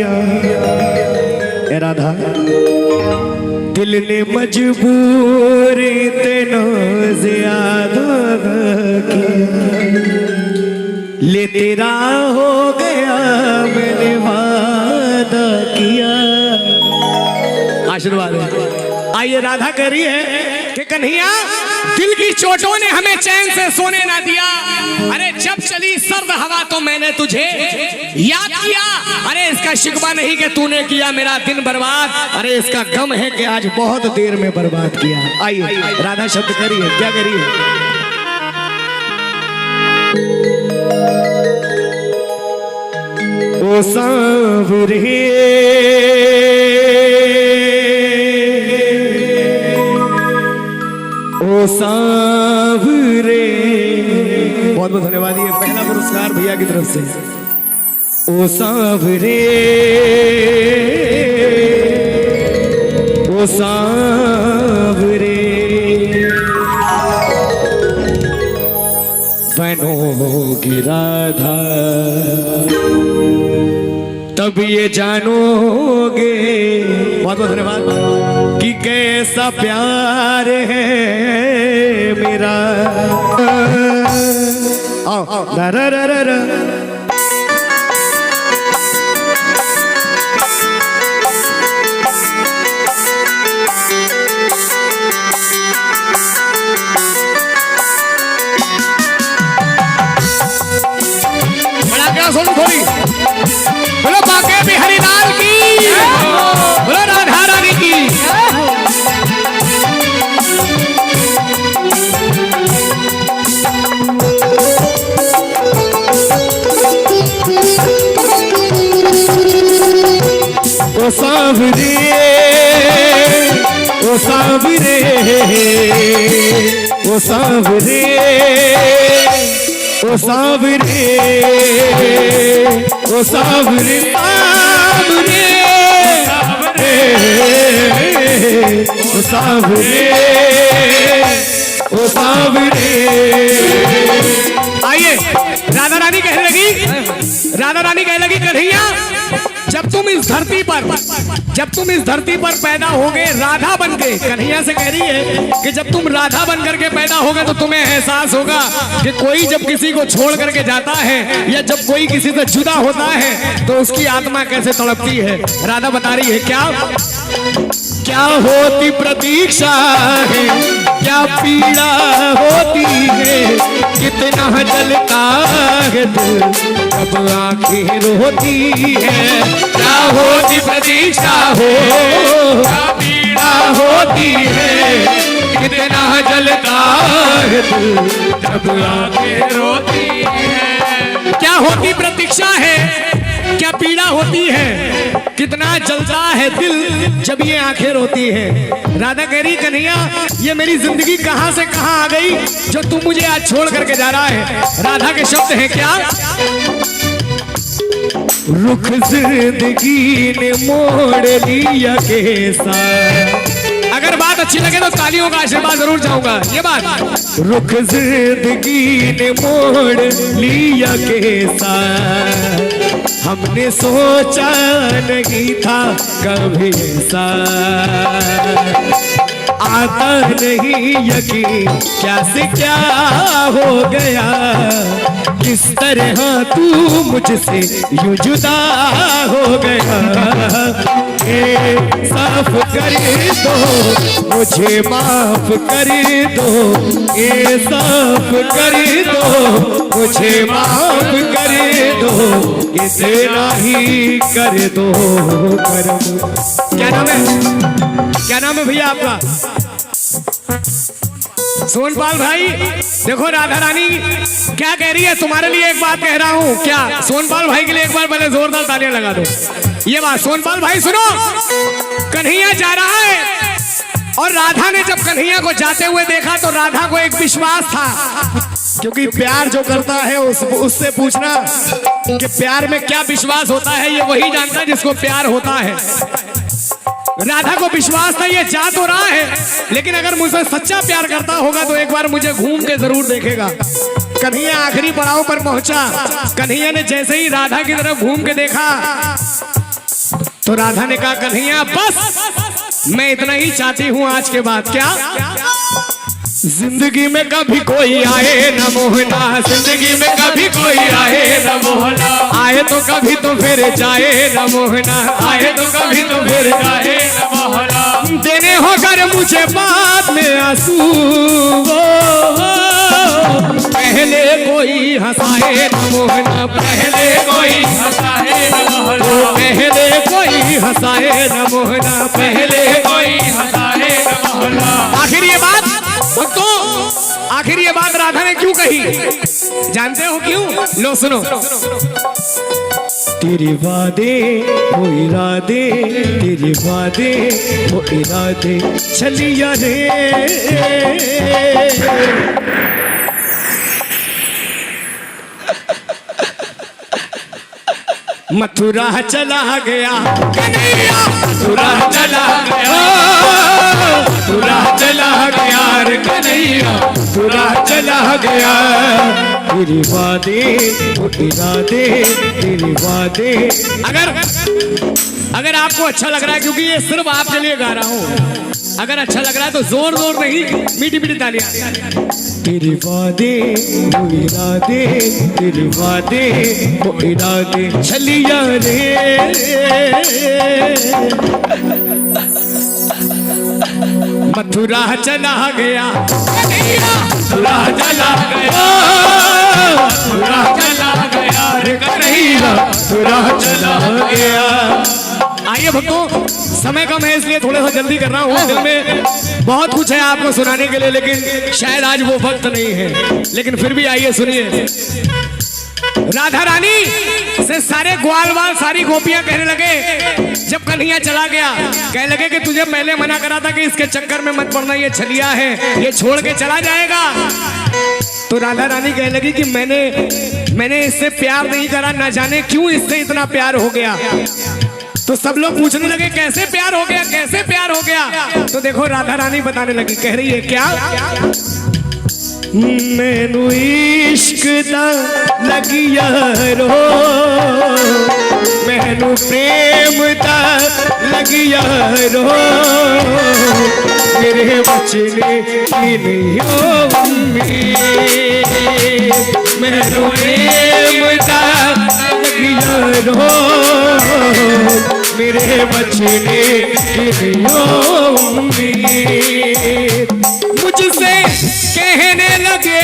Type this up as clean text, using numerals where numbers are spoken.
कन्हैया ए राधा दिल ने मजबूर तेनो ज्यादा किया ले तेरा हो गया मैंने वादा किया। आशीर्वाद आइए राधा कह रही है कि कन्हैया दिल की चोटों ने हमें चैन से सोने ना दिया। अरे जब चली सर्द हवा तो मैंने तुझे याद किया। अरे इसका शिकवा नहीं कि तूने किया मेरा दिन बर्बाद, अरे इसका गम है कि आज बहुत देर में बर्बाद किया। आइए राधा शब्द करिए, क्या करिए? ओ सांवरे ओ सांवरे, बहुत बहुत धन्यवाद। ये पहला पुरस्कार भैया की तरफ से। ओ सांवरे ओ सांवरे बनोगी राधा तब ये जानोगे, बहुत बहुत धन्यवाद, कि कैसा प्यार है मेरा। आओ रा रा रा रा रा। बड़ा क्या सुन थोड़ी बोलो बाके बिहारी लाल की, बोलो राधा रानी की। ओ सांवरे ओ सांवरे ओ सांवरे ओ सांवरे ओ सांवरे ओ सांवरे ओ सांवरे। आइए राधा रानी कहने लगी, राधा रानी कहने लगी कन्हैया जब तुम इस धरती पर पैदा होगे राधा बन के, कन्हैया से कह रही है कि जब तुम राधा बन करके पैदा होगे तो तुम्हें एहसास होगा कि कोई जब किसी को छोड़ करके जाता है या जब कोई किसी से जुदा होता है तो उसकी आत्मा कैसे तड़पती है। राधा बता रही है क्या होती प्रतीक्षा है, क्या पीड़ा होती है, कितना जलता है दिल जब आंखें रोती है। क्या होती प्रतीक्षा हो, क्या पीड़ा होती है, कितना जलता है दिल जब आंखें रोती है। क्या होती प्रतीक्षा है, क्या पीड़ा होती है, कितना जलता है दिल जब ये आंखें रोती है। राधा कह रही कन्हैया ये मेरी जिंदगी कहां से कहां आ गई जो तू मुझे आज छोड़ करके जा रहा है। राधा के शब्द हैं क्या, रुख जिंदगी ने मोड़ लिया कैसा। अगर बात अच्छी लगे तो तालियों का आशीर्वाद जरूर चाहूंगा। ये बात रुख जिंदगी ने मोड़ लिया कैसा, हमने सोचा नहीं था कभी ऐसा। आता नहीं यकीन क्या से क्या हो गया, किस तरह तू मुझसे यूं जुदा हो गया। साफ कर दो मुझे माफ कर दो, साफ कर दो मुझे माफ कर दो, इतना ही कर दो करम। क्या नाम है, क्या नाम है भैया आपका? सोनपाल भाई। देखो राधा रानी क्या कह रही है, तुम्हारे लिए एक बात कह रहा हूँ। क्या सोनपाल भाई के लिए एक बार पहले जोरदार तालियां लगा दो। ये बात सोनपाल भाई सुनो, कन्हैया जा रहा है और राधा ने जब कन्हैया को जाते हुए देखा तो राधा को एक विश्वास था, क्योंकि प्यार जो करता है उससे पूछना कि प्यार में क्या विश्वास होता है, ये वही जानता है जिसको प्यार होता है। राधा को विश्वास था ये जा तो रहा है लेकिन अगर मुझसे सच्चा प्यार करता होगा तो एक बार मुझे घूम के जरूर देखेगा। कन्हैया आखिरी पड़ाव पर पहुंचा। कन्हैया ने जैसे ही राधा की तरफ घूम के देखा तो राधा ने कहा कन्हैया बस मैं इतना ही चाहती हूँ आज के बाद। क्या? जिंदगी में कभी कोई आए न मोहना, जिंदगी में कभी कोई आए न मोहना, आए तो कभी तो फिर जाए न मोहना, आए तो कभी तो फिर जाए न मोहना, देने हो कर मुझे बाद में आंसू, पहले कोई हंसाए न मोहना, पहले कोई हंसाए न मोहना, पहले कोई हंसाए न मोहना, पहले कोई हंसाए न मोहना। आखिर ये बात तो आखिर ये बात राधा ने क्यों कही जानते हो क्यों? लो सुनो। तेरे वादे वो इरादे, तेरे वादे वो इरादे चलिया रे, मथुरा चला गया कन्हैया, मथुरा चला गया, मथुरा चला गया रे कन्हैया, मथुरा चला गया। तेरे वादे वो इरादे, तेरे वादे। अगर आपको अच्छा लग रहा है, क्योंकि ये सिर्फ आपके लिए गा रहा हूँ, अगर अच्छा लग रहा है तो जोर जोर नहीं, मीठी मीठी तालियां। तेरे वादे वो इरादे, तेरे वादे वो इरादे चलिया रे, मथुरा चला गया मथुरा चला गया, मथुरा चला गया रे कन्हैया, मथुरा चला गया। आइए भक्तों, समय कम है इसलिए थोड़ा सा जल्दी कर रहा हूँ। दिल में बहुत कुछ है आपको सुनाने के लिए, लेकिन शायद आज वो वक्त नहीं है। लेकिन फिर भी आइए सुनिए। राधा रानी से सारे ग्वाल वाल सारी गोपियां कहने लगे, जब कन्हैया चला गया, कहने लगे कि तुझे पहले मना करा था कि इसके चक्कर में मत पड़ना, ये छलिया है, ये छोड़ के चला जाएगा। तो राधा रानी कहने लगी कि मैंने इससे प्यार नहीं करा, ना जाने क्यों इससे इतना प्यार हो गया। तो सब लोग पूछने लगे कैसे प्यार हो गया, कैसे प्यार हो गया। तो देखो राधा रानी बताने लगी, कह रही है क्या? मैनू इश्क दा लगिया रो, मैनू प्रेम दा लगिया रो, मेरे बचने की नहीं हो उम्मीद, मैनू प्रेम दा लगिया रो, मेरे बचने की नहीं हो उम्मीद। मुझसे कहने लगे